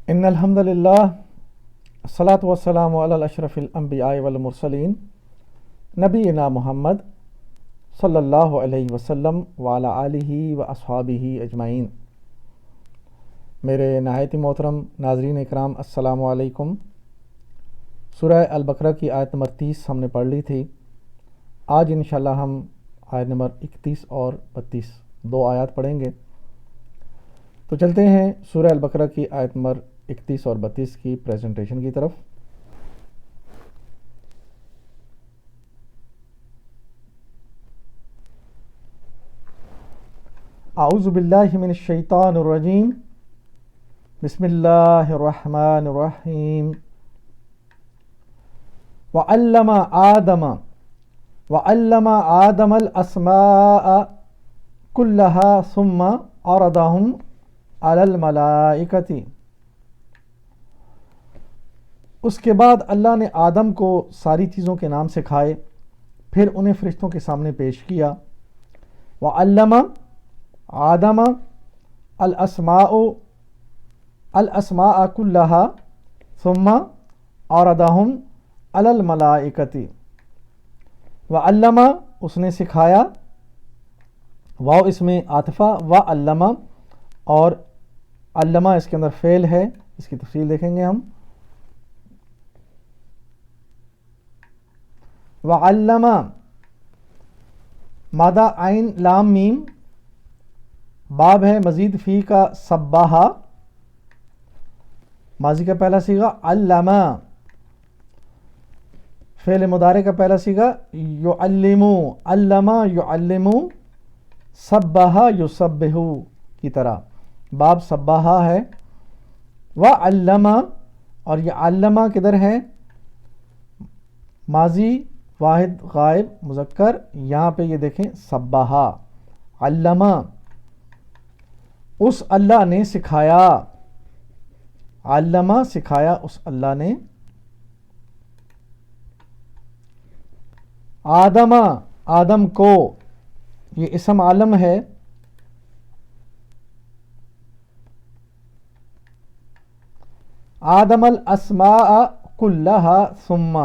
ان الحمد للہ الصلاۃ والسلام علی اشرف الانبیاء والمرسلین نبینا محمد صلی اللہ علیہ وسلم وعلی آلہ و اصحابہ اجمعین۔ میرے نہایت محترم ناظرین اکرام، السلام علیکم۔ سورہ البقرہ کی آیت نمبر 30 ہم نے پڑھ لی تھی۔ آج انشاءاللہ ہم آیت نمبر 31 اور 32 دو آیات پڑھیں گے۔ تو چلتے ہیں سورہ البقرہ کی آیت نمبر 31 اور 32 کی پریزنٹیشن کی طرف۔ اعوذ باللہ من الشیطان الرجیم، بسم اللہ الرحمن الرحیم۔ وعلم آدم الاسماء كلها ثم عرضهم علی الملائکۃ۔ اس کے بعد اللہ نے آدم کو ساری چیزوں کے نام سکھائے، پھر انہیں فرشتوں کے سامنے پیش کیا۔ وعلم آدم الاسماء كلها ثم عرضهم علی الملائکۃ۔ وعلم اس نے سکھایا، واو اس میں عاطفہ، وعلم اور علمہ اس کے اندر فعل ہے، اس کی تفصیل دیکھیں گے ہم۔ وعلم مادہ عین لام میم، باب ہے مزید فی کا سباہا، ماضی کا پہلا صیغہ علم، فعل مضارع کا پہلا صیغہ یعلم، علم یعلم، سبہ یسبح کی طرح، باب سباہا ہے۔ وعلم اور یہ علمہ کدھر ہے؟ ماضی واحد غائب مذکر، یہاں پہ یہ دیکھیں سباہا، علمہ اس اللہ نے سکھایا، علمہ سکھایا اس اللہ نے، آدم کو، یہ اسم عالم ہے، آدم الاسماء کلہا ثم،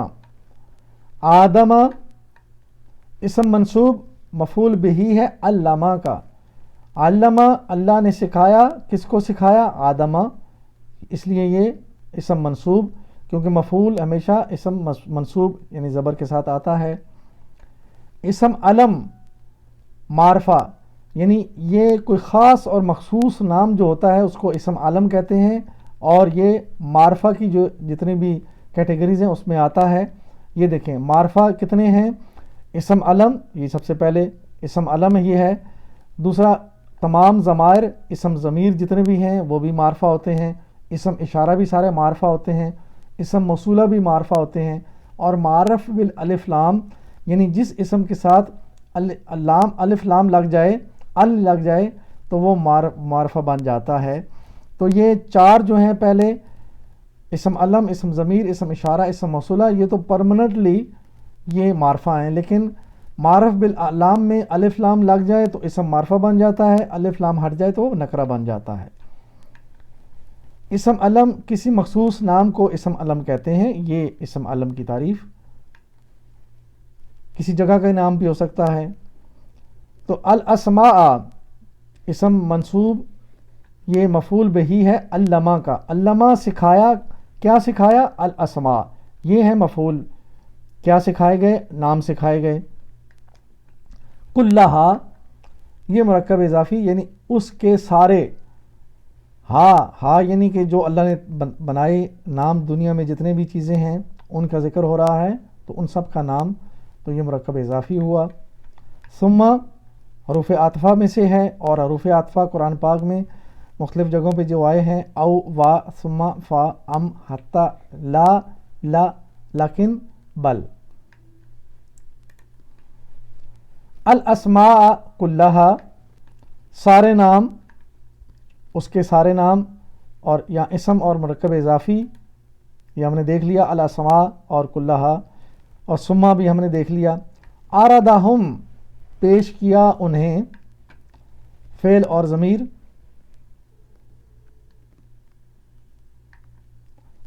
آدم اسم منصوب مفعول بہی ہے علامہ کا، علامہ اللہ نے سکھایا، کس کو سکھایا؟ آدمہ، اس لیے یہ اسم منصوب، کیونکہ مفعول ہمیشہ اسم منصوب یعنی زبر کے ساتھ آتا ہے۔ اسم علم معرفہ، یعنی یہ کوئی خاص اور مخصوص نام جو ہوتا ہے اس کو اسم علم کہتے ہیں، اور یہ معرفہ کی جو جتنی بھی کیٹیگریز ہیں اس میں آتا ہے۔ یہ دیکھیں معرفہ کتنے ہیں؟ اسم علم یہ سب سے پہلے اسم علم یہ ہے، دوسرا تمام ضمائر اسم ضمیر جتنے بھی ہیں وہ بھی معرفہ ہوتے ہیں، اسم اشارہ بھی سارے معرفہ ہوتے ہیں، اسم موصولہ بھی معرفہ ہوتے ہیں، اور معرف بالالف لام یعنی جس اسم کے ساتھ الف لام لگ جائے، لگ جائے تو وہ معرفہ بن جاتا ہے۔ تو یہ چار جو ہیں پہلے اسم علم، اسم ضمیر، اسم اشارہ، اسم موصولہ، یہ تو پرمننٹلی یہ معرفہ ہیں، لیکن معرف باللام میں الف لام لگ جائے تو اسم معرفہ بن جاتا ہے، الف لام ہٹ جائے تو وہ نکرہ بن جاتا ہے۔ اسم علم کسی مخصوص نام کو اسم علم کہتے ہیں، یہ اسم علم کی تعریف، کسی جگہ کا نام بھی ہو سکتا ہے۔ تو الاسماء اسم منصوب، یہ مفعول بہی ہے علمہ کا، علمہ سکھایا، کیا سکھایا؟ الاسماء، یہ ہے مفعول، کیا سکھائے گئے؟ نام سکھائے گئے۔ کلہا یہ مرکب اضافی یعنی اس کے سارے، ہا یعنی کہ جو اللہ نے بنائے نام، دنیا میں جتنے بھی چیزیں ہیں ان کا ذکر ہو رہا ہے، تو ان سب کا نام، تو یہ مرکب اضافی ہوا۔ ثم حروف عاطفہ میں سے ہے، اور حروف عاطفہ قرآن پاک میں مختلف جگہوں پہ جو آئے ہیں، او، وا، ثم، فا، ام، حتی، لا، لیکن، بل۔ الاسماء کلہا سارے نام، اس کے سارے نام، اور یا اسم اور مرکب اضافی یہ ہم نے دیکھ لیا، الاسماء اور کلہا، اور ثم بھی ہم نے دیکھ لیا۔ عرضہم پیش کیا انہیں، فعل اور ضمیر،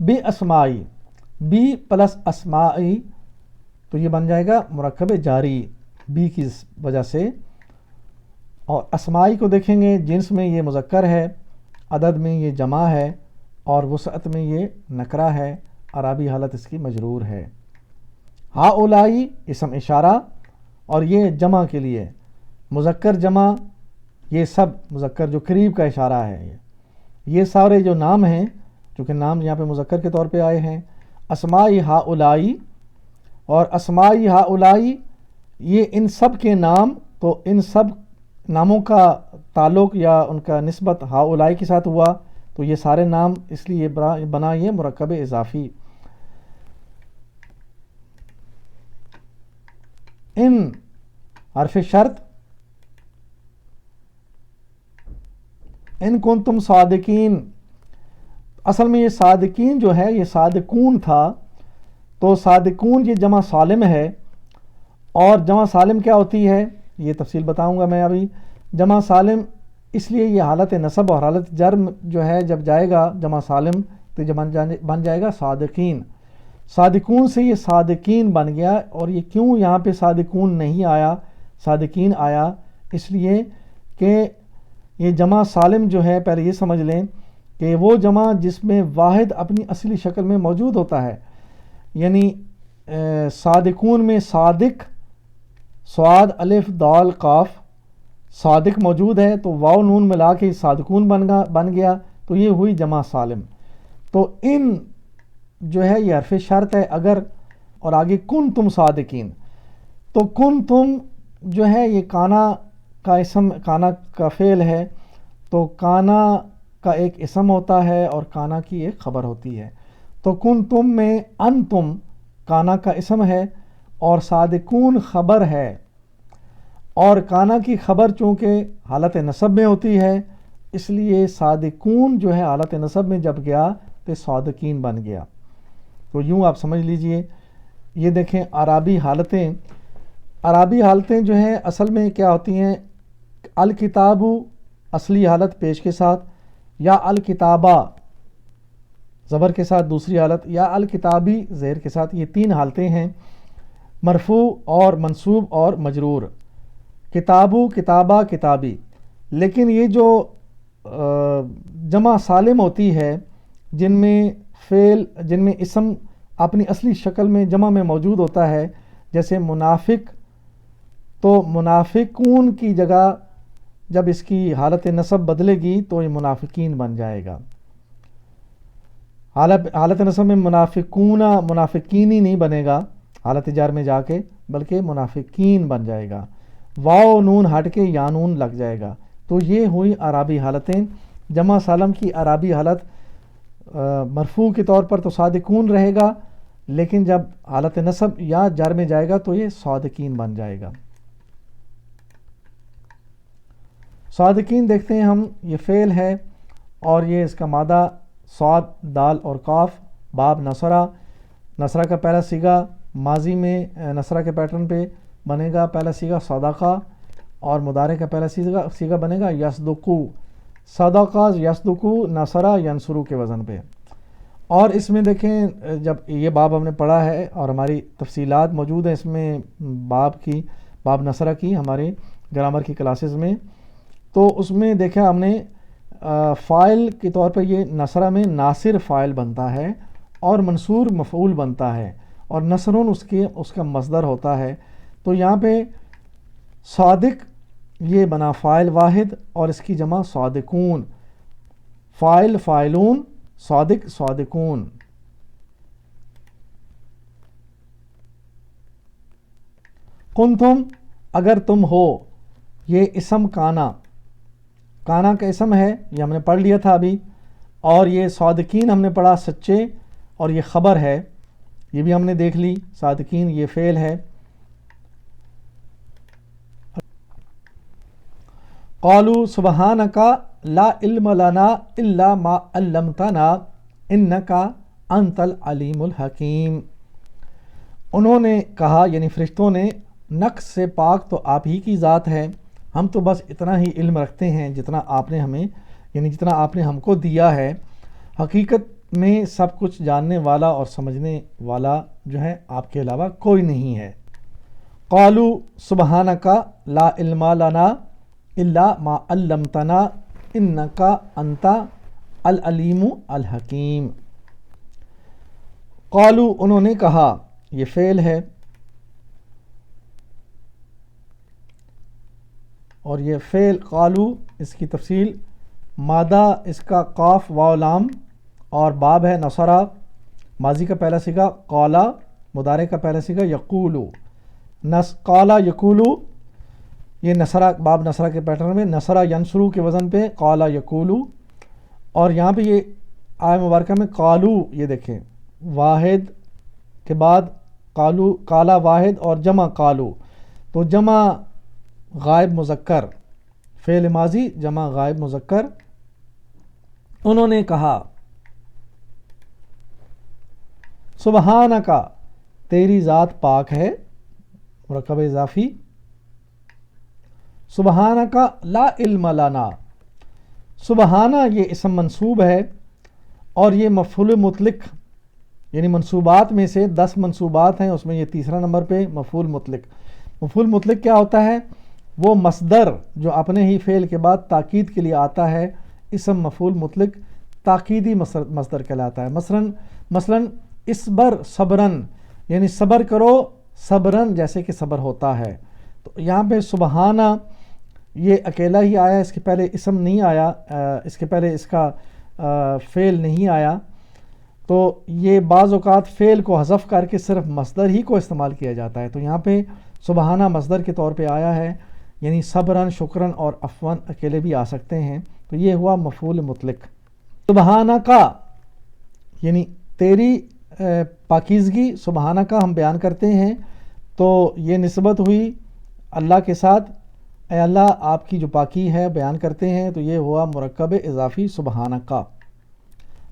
بی اسمائی، بی پلس اسمائی تو یہ بن جائے گا مرکب جاری بی کی وجہ سے، اور اسمائی کو دیکھیں گے جنس میں یہ مذکر ہے، عدد میں یہ جمع ہے، اور وسعت میں یہ نکرہ ہے، اعرابی حالت اس کی مجرور ہے۔ ہاؤلائی اسم اشارہ، اور یہ جمع کے لیے مذکر جمع، یہ سب مذکر جو قریب کا اشارہ ہے، یہ سارے جو نام ہیں چونکہ نام یہاں پہ مذکر کے طور پہ آئے ہیں، اسمائی ہاؤلائی اور اسمائی ہاؤلائی، یہ ان سب کے نام، تو ان سب ناموں کا تعلق یا ان کا نسبت ہاؤلائی کے ساتھ ہوا، تو یہ سارے نام اس لیے بنا یہ مرکب اضافی۔ ان حرف شرط، ان کنتم صادقین، اصل میں یہ صادقین جو ہے یہ صادقون تھا، تو صادقون یہ جمع سالم ہے، اور جمع سالم کیا ہوتی ہے یہ تفصیل بتاؤں گا میں ابھی۔ جمع سالم اس لیے یہ حالت نصب اور حالت جرم جو ہے جب جائے گا جمع سالم تو جب بن جائے گا صادقین، صادقون سے یہ صادقین بن گیا، اور یہ کیوں یہاں پہ صادقون نہیں آیا صادقین آیا، اس لیے کہ یہ جمع سالم جو ہے پہلے یہ سمجھ لیں کہ وہ جمع جس میں واحد اپنی اصلی شکل میں موجود ہوتا ہے، یعنی صادقون میں صادق، صاد الف دال قاف، صادق موجود ہے تو واو نون ملا کے صادقون بن گیا، تو یہ ہوئی جمع سالم۔ تو ان جو ہے یہ حرف شرط ہے اگر، اور آگے کن تم صادقین، تو کن تم جو ہے یہ کانا کا اسم، کانا کا فعل ہے، تو کانا کا ایک اسم ہوتا ہے اور کانا کی ایک خبر ہوتی ہے، تو کن تم میں ان تم کانا کا اسم ہے اور صادقون خبر ہے، اور کانا کی خبر چونکہ حالت نصب میں ہوتی ہے اس لیے صادقون جو ہے حالت نصب میں جب گیا تو صادقین بن گیا۔ تو یوں آپ سمجھ لیجئے، یہ دیکھیں اعرابی حالتیں، اعرابی حالتیں جو ہیں اصل میں کیا ہوتی ہیں، الکتاب اصلی حالت پیش کے ساتھ، یا الکتابہ زبر کے ساتھ دوسری حالت، یا الکتابی زیر کے ساتھ، یہ تین حالتیں ہیں، مرفوع اور منصوب اور مجرور، کتابو کتابہ کتابی۔ لیکن یہ جو جمع سالم ہوتی ہے جن میں فعل، جن میں اسم اپنی اصلی شکل میں جمع میں موجود ہوتا ہے، جیسے منافق، تو منافقون کی جگہ جب اس کی حالت نصب بدلے گی تو یہ منافقین بن جائے گا، حالت نصب میں منافقون منافقین ہی نہیں بنے گا حالت جر میں جا کے، بلکہ منافقین بن جائے گا، واو نون ہٹ کے یا نون لگ جائے گا۔ تو یہ ہوئی اعرابی حالتیں۔ جمع سالم کی اعرابی حالت مرفوع کے طور پر تو صادقون رہے گا، لیکن جب حالت نصب یا جر میں جائے گا تو یہ صادقین بن جائے گا۔ صادقین دیکھتے ہیں ہم، یہ فعل ہے اور یہ اس کا مادہ صاد دال اور قاف، باب نصرہ، نصرہ کا پہلا صیغہ ماضی میں نصرہ کے پیٹرن پہ بنے گا، پہلا صیغہ صدقہ، اور مضارع کا پہلا صیغہ بنے گا یصدقو، صدقہ یصدقو نصرہ ینصرو کے وزن پہ۔ اور اس میں دیکھیں جب یہ باب ہم نے پڑھا ہے اور ہماری تفصیلات موجود ہیں اس میں باب نصرہ کی ہمارے گرامر کی کلاسز میں، تو اس میں دیکھا ہم نے فاعل کے طور پہ یہ نصرہ میں ناصر فاعل بنتا ہے اور منصور مفعول بنتا ہے، اور نصرون اس کا مصدر ہوتا ہے۔ تو یہاں پہ صادق یہ بنا فاعل واحد اور اس کی جمع صادقون، فاعل فاعلون، صادق صادقون۔ کنتم اگر تم ہو، یہ اسم کانا کا اسم ہے، یہ ہم نے پڑھ لیا تھا ابھی، اور یہ صادقین ہم نے پڑھا سچے، اور یہ خبر ہے، یہ بھی ہم نے دیکھ لی، صادقین یہ فعل ہے۔ قالوا سبحانک لا علم لنا الا ما علمتنا انک انت العلیم الحکیم، انہوں نے کہا یعنی فرشتوں نے، نقص سے پاک تو آپ ہی کی ذات ہے، ہم تو بس اتنا ہی علم رکھتے ہیں جتنا آپ نے ہمیں، یعنی جتنا آپ نے ہم کو دیا ہے، حقیقت میں سب کچھ جاننے والا اور سمجھنے والا جو ہے آپ کے علاوہ کوئی نہیں ہے۔ قالوا سبحانک لا علم لنا الا ما علمتنا انک انت العلیم الحکیم۔ قالوا انہوں نے کہا، یہ فعل ہے اور یہ فعل قالوا اس کی تفصیل مادہ اس کا قاف واو لام اور باب ہے نصرہ، ماضی کا پہلا صیغہ قالا، مضارع کا پہلا صیغہ یقولو، قالا یقولو، یہ نصرہ باب نصرہ کے پیٹرن میں نصرہ ینصرو کے وزن پہ قالا یقولو، اور یہاں پہ یہ آیہ مبارکہ میں قالو، یہ دیکھیں واحد کے بعد قالو، قالا واحد اور جمع قالو، تو جمع غائب مذکر، فعل ماضی جمع غائب مذکر، انہوں نے کہا سبحانکا تیری ذات پاک ہے، مرکب اضافی، سبحانکا لا علم لنا، سبحانہ یہ اسم منصوب ہے اور یہ مفعول مطلق، یعنی منصوبات میں سے 10 منصوبات ہیں، اس میں یہ تیسرا نمبر پہ مفعول مطلق۔ مفعول مطلق کیا ہوتا ہے؟ وہ مصدر جو اپنے ہی فعل کے بعد تاکید کے لیے آتا ہے، اسم مفعول مطلق تاکیدی مصدر کہلاتا ہے۔ مثلا اصبر صبرن، یعنی صبر کرو صبرن، جیسے کہ صبر ہوتا ہے۔ تو یہاں پہ سبحانہ یہ اکیلا ہی آیا، اس کے پہلے اسم نہیں آیا، اس کے پہلے اس کا فعل نہیں آیا، تو یہ بعض اوقات فعل کو حذف کر کے صرف مصدر ہی کو استعمال کیا جاتا ہے، تو یہاں پہ سبحانہ مصدر کے طور پہ آیا ہے، یعنی صبرن شکرن اور عفون اکیلے بھی آ سکتے ہیں، تو یہ ہوا مفعول مطلق۔ سبحانہ کا یعنی تیری پاکیزگی، سبحانہ کا ہم بیان کرتے ہیں تو یہ نسبت ہوئی اللہ کے ساتھ، اے اللہ آپ کی جو پاکی ہے بیان کرتے ہیں، تو یہ ہوا مرکب اضافی سبحانہ کا۔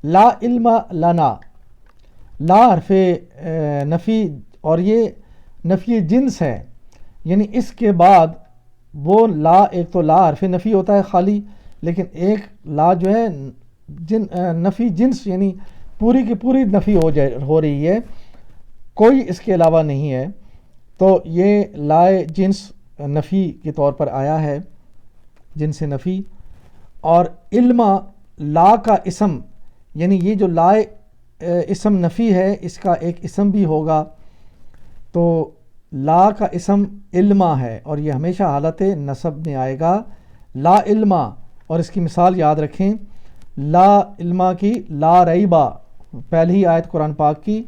لا علم لنا، لا حرف نفی اور یہ نفی جنس ہے، یعنی اس کے بعد وہ لا، ایک تو لا حرف نفی ہوتا ہے خالی، لیکن ایک لا جو ہے نفی جنس، یعنی پوری کی پوری نفی ہو رہی ہے، کوئی اس کے علاوہ نہیں ہے، تو یہ لائے جنس نفی کے طور پر آیا ہے، جنس نفی۔ اور علم لا کا اسم، یعنی یہ جو لائے اسم نفی ہے اس کا ایک اسم بھی ہوگا، تو لا کا اسم علما ہے اور یہ ہمیشہ حالت نصب میں آئے گا، لا علما، اور اس کی مثال یاد رکھیں، لا علما کی لا ریبا، پہلی آیت قرآن پاک کی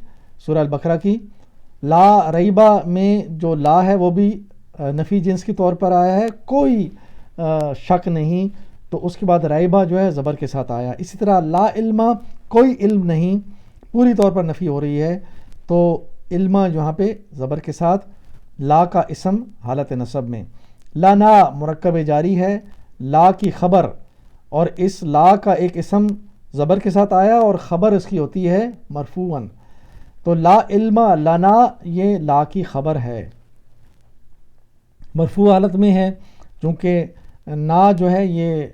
سورہ البقرہ کی، لا ریبا میں جو لا ہے وہ بھی نفی جنس کے طور پر آیا ہے، کوئی شک نہیں، تو اس کے بعد ریبا جو ہے زبر کے ساتھ آیا۔ اسی طرح لا علما کوئی علم نہیں، پوری طور پر نفی ہو رہی ہے، تو علما یہاں پہ زبر کے ساتھ، لا کا اسم حالت نصب میں۔ لنا مرکب جاری ہے، لا کی خبر، اور اس لا کا ایک اسم زبر کے ساتھ آیا اور خبر اس کی ہوتی ہے مرفوعاً، تو لا علم لنا یہ لا کی خبر ہے، مرفوع حالت میں ہے، چونکہ نا جو ہے یہ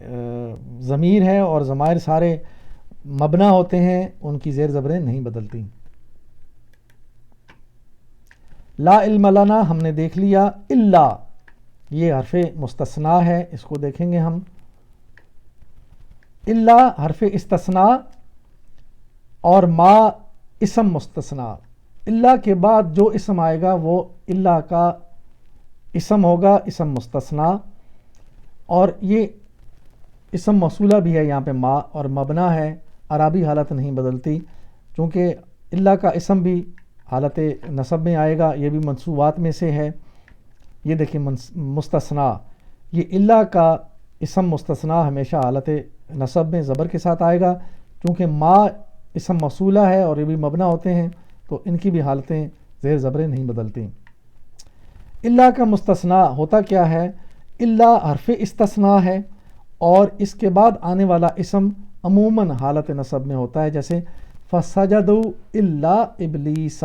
ضمیر ہے اور ضمائر سارے مبنا ہوتے ہیں، ان کی زیر زبریں نہیں بدلتی۔ لا علم لنا ہم نے دیکھ لیا، الا یہ حرف مستثنیٰ ہے، اس کو دیکھیں گے ہم، الا حرف استثناء اور ما اسم مستثنیٰ، الا کے بعد جو اسم آئے گا وہ الا کا اسم ہوگا، اسم مستثنیٰ، اور یہ اسم موصولہ بھی ہے یہاں پہ ما، اور مبنا ہے، عربی حالت نہیں بدلتی، چونکہ الا کا اسم بھی حالت نصب میں آئے گا، یہ بھی منصوبات میں سے ہے۔ یہ دیکھیں مستثنیٰ، یہ الا کا اسم مستثنیٰ ہمیشہ حالت نصب میں زبر کے ساتھ آئے گا، چونکہ ما اسم موصولہ ہے اور یہ بھی مبنا ہوتے ہیں، تو ان کی بھی حالتیں زیر زبریں نہیں بدلتی۔ الا کا مستثنیٰ ہوتا کیا ہے؟ الا حرف استثناء ہے اور اس کے بعد آنے والا اسم عموماً حالت نصب میں ہوتا ہے، جیسے فَسَجَدُوا إِلَّا إِبْلِيسَ،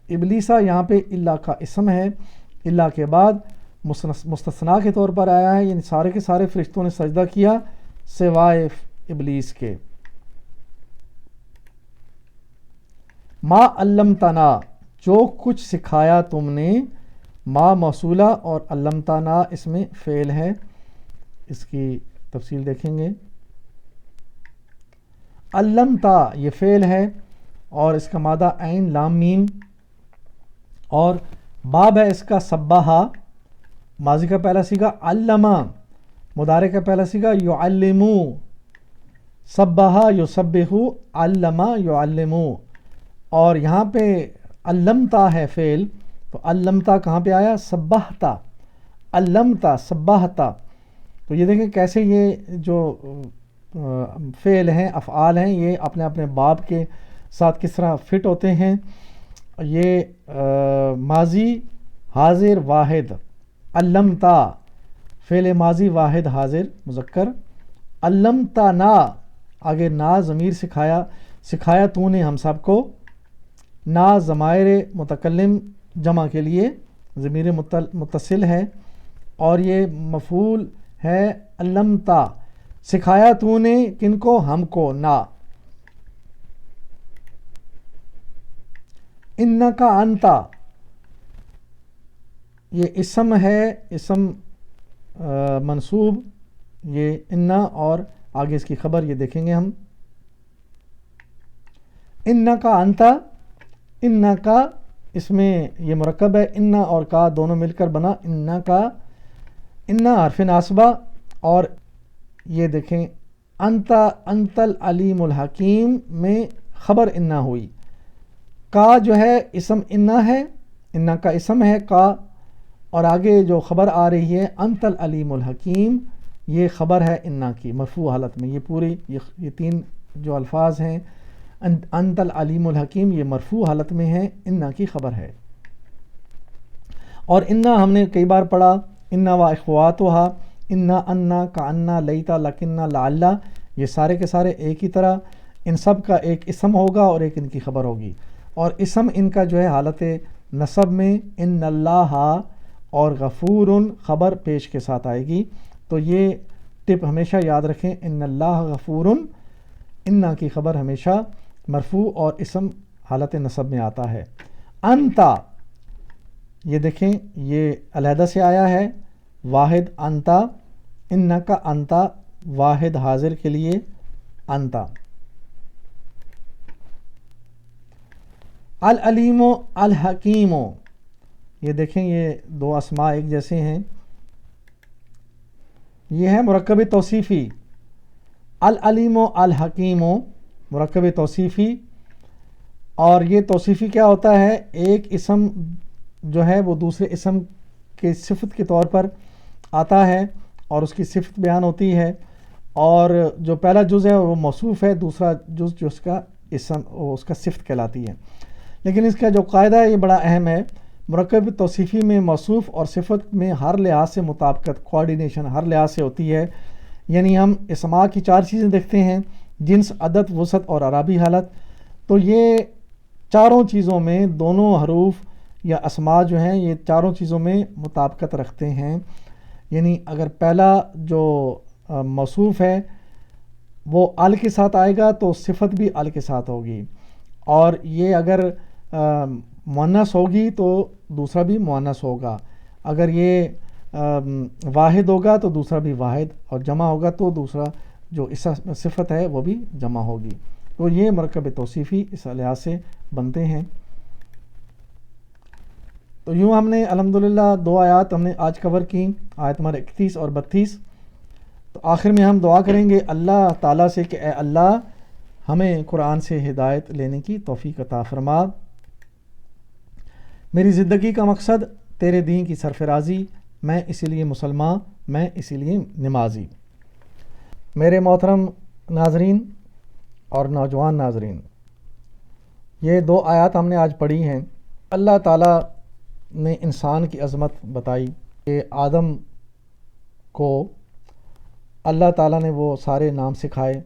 ابلیسا یہاں پہ الا کا اسم ہے، الا کے بعد مستثنیٰ کے طور پر آیا ہے، یعنی سارے کے سارے فرشتوں نے سجدہ کیا سوائے ابلیس کے۔ ما علمتنا جو کچھ سکھایا تم نے، ما موصولہ اور علمتنا اس میں فعل ہے، اس کی تفصیل دیکھیں گے۔ علمتا یہ فعل ہے اور اس کا مادہ عین لام میم، اور باب ہے اس کا سبحا، ماضی کا پہلا صیغہ، علما مضارع کا پہلا صیغہ، یعلمو سبحا یسبحو، علما یعلمو، اور یہاں پہ علمتا ہے فعل، تو علمتا کہاں پہ آیا؟ سبحتا، علمتا سبحتا۔ تو یہ دیکھیں کیسے یہ جو فعل ہیں، افعال ہیں، یہ اپنے اپنے باب کے ساتھ کس طرح فٹ ہوتے ہیں۔ یہ ماضی حاضر واحد، علمتا فعل ماضی واحد حاضر مذکر، علمتنا آگے نا ضمیر سکھایا تو نے ہم سب کو، نا ضمائر متکلم جمع کے لیے ضمیر متصل ہے، اور یہ مفعول ہے علمتا، سکھایا تو نے کن کو؟ ہم کو، نا۔ انکا انتا یہ اسم ہے، اسم منصوب، یہ انا، اور آگے اس کی خبر یہ دیکھیں گے ہم۔ انکا انتا، انکا اس میں یہ مرکب ہے، انا اور کا دونوں مل کر بنا انکا، انا حرف ناصبہ، اور یہ دیکھیں انتا انت العلیم الحکیم میں خبر انا ہوئی، کا جو ہے اسم انا ہے، انا کا اسم ہے کا، اور آگے جو خبر آ رہی ہے انت العلیم الحکیم، یہ خبر ہے انا کی مرفوع حالت میں۔ یہ پوری یہ تین جو الفاظ ہیں انت العلیم الحکیم، یہ مرفوع حالت میں ہے، انا کی خبر ہے۔ اور انا ہم نے کئی بار پڑھا، انا و اخواتھا، انا انا کا انا لیتا لکنا لعلہ، یہ سارے کے سارے ایک ہی طرح، ان سب کا ایک اسم ہوگا اور ایک ان کی خبر ہوگی، اور اسم ان کا جو ہے حالت نصب میں ان اللہ اور غفور خبر پیش کے ساتھ آئے گی۔ تو یہ ٹپ ہمیشہ یاد رکھیں، ان اللہ غفور، انا کی خبر ہمیشہ مرفوع اور اسم حالت نصب میں آتا ہے۔ انتا یہ دیکھیں یہ علیحدہ سے آیا ہے، واحد انتا، انا کا انتا واحد حاضر کے لیے انتا۔ العلیم و الحکیم، یہ دیکھیں یہ دو اسماء ایک جیسے ہیں، یہ ہے مرکب توصیفی، العلیم و الحکیم مرکب توصیفی، اور یہ توصیفی کیا ہوتا ہے؟ ایک اسم جو ہے وہ دوسرے اسم کے صفت کے طور پر آتا ہے اور اس کی صفت بیان ہوتی ہے، اور جو پہلا جز ہے وہ موصوف ہے، دوسرا جز جو اس کا اسم اس کا صفت کہلاتی ہے۔ لیکن اس کا جو قاعدہ ہے یہ بڑا اہم ہے، مرکب توصیفی میں موصوف اور صفت میں ہر لحاظ سے مطابقت، کوآرڈینیشن ہر لحاظ سے ہوتی ہے، یعنی ہم اسماء کی چار چیزیں دیکھتے ہیں، جنس، عدد، وسعت اور اعرابی حالت، تو یہ چاروں چیزوں میں دونوں حروف یا اسماء جو ہیں یہ چاروں چیزوں میں مطابقت رکھتے ہیں، یعنی اگر پہلا جو موصوف ہے وہ ال کے ساتھ آئے گا تو صفت بھی ال کے ساتھ ہوگی، اور یہ اگر مؤنث ہوگی تو دوسرا بھی مؤنث ہوگا، اگر یہ واحد ہوگا تو دوسرا بھی واحد، اور جمع ہوگا تو دوسرا جو صفت ہے وہ بھی جمع ہوگی۔ تو یہ مرکب توصیفی اس لحاظ سے بنتے ہیں۔ تو یوں ہم نے الحمدللہ دو آیات ہم نے آج کور کی، آیت نمبر 31 اور 32۔ تو آخر میں ہم دعا کریں گے اللہ تعالیٰ سے کہ اے اللہ ہمیں قرآن سے ہدایت لینے کی توفیق عطا فرما، میری زندگی کا مقصد تیرے دین کی سرفرازی، میں اسی لیے مسلمان، میں اسی لیے نمازی۔ میرے محترم ناظرین اور نوجوان ناظرین، یہ دو آیات ہم نے آج پڑھی ہیں۔ اللہ تعالیٰ نے انسان کی عظمت بتائی کہ آدم کو اللہ تعالیٰ نے وہ سارے نام سکھائے،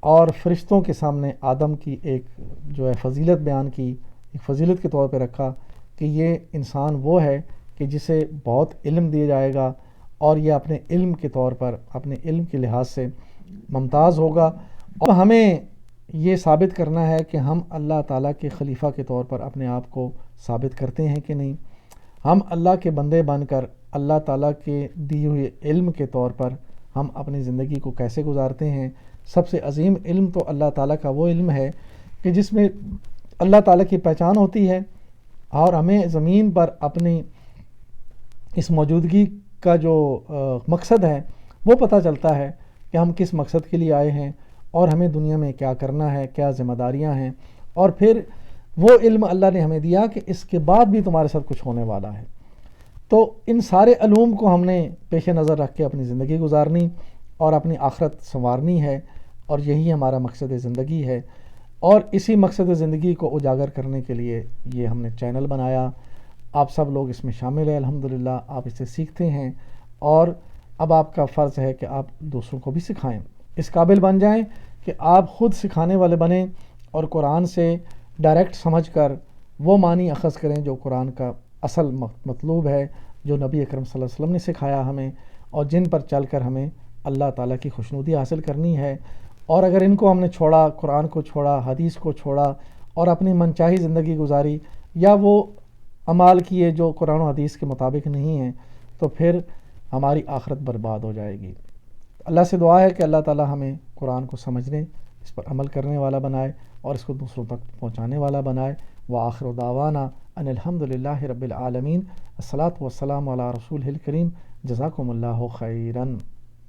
اور فرشتوں کے سامنے آدم کی ایک جو ہے فضیلت بیان کی، ایک فضیلت کے طور پہ رکھا کہ یہ انسان وہ ہے کہ جسے بہت علم دیا جائے گا، اور یہ اپنے علم کے طور پر، اپنے علم کے لحاظ سے ممتاز ہوگا، اور ہمیں یہ ثابت کرنا ہے کہ ہم اللہ تعالیٰ کے خلیفہ کے طور پر اپنے آپ کو ثابت کرتے ہیں کہ نہیں، ہم اللہ کے بندے بن کر اللہ تعالیٰ کے دیے ہوئے علم کے طور پر ہم اپنی زندگی کو کیسے گزارتے ہیں۔ سب سے عظیم علم تو اللہ تعالیٰ کا وہ علم ہے کہ جس میں اللہ تعالیٰ کی پہچان ہوتی ہے، اور ہمیں زمین پر اپنی اس موجودگی کا جو مقصد ہے وہ پتہ چلتا ہے کہ ہم کس مقصد کے لیے آئے ہیں اور ہمیں دنیا میں کیا کرنا ہے، کیا ذمہ داریاں ہیں، اور پھر وہ علم اللہ نے ہمیں دیا کہ اس کے بعد بھی تمہارے ساتھ کچھ ہونے والا ہے۔ تو ان سارے علوم کو ہم نے پیش نظر رکھ کے اپنی زندگی گزارنی اور اپنی آخرت سنوارنی ہے، اور یہی ہمارا مقصد زندگی ہے۔ اور اسی مقصد زندگی کو اجاگر کرنے کے لیے یہ ہم نے چینل بنایا۔ آپ سب لوگ اس میں شامل ہیں، الحمدللہ آپ اس سے سیکھتے ہیں، اور اب آپ کا فرض ہے کہ آپ دوسروں کو بھی سکھائیں، اس قابل بن جائیں کہ آپ خود سکھانے والے بنیں، اور قرآن سے ڈائریکٹ سمجھ کر وہ معنی اخذ کریں جو قرآن کا اصل مطلوب ہے، جو نبی اکرم صلی اللہ علیہ وسلم نے سکھایا ہمیں، اور جن پر چل کر ہمیں اللہ تعالیٰ کی خوشنودی حاصل کرنی ہے۔ اور اگر ان کو ہم نے چھوڑا، قرآن کو چھوڑا، حدیث کو چھوڑا، اور اپنی منچاہی زندگی گزاری، یا وہ اعمال کیے جو قرآن و حدیث کے مطابق نہیں ہیں، تو پھر ہماری آخرت برباد ہو جائے گی۔ اللہ سے دعا ہے کہ اللہ تعالیٰ ہمیں قرآن کو سمجھنے، اس پر عمل کرنے والا بنائے، اور اس کو دوسروں تک پہنچانے والا بنائے۔ وآخر دعوانا ان الحمد للہ رب العالمین۔ الصلاۃ والسلام علی رسول الکریم۔ جزاکم اللہ خیراً۔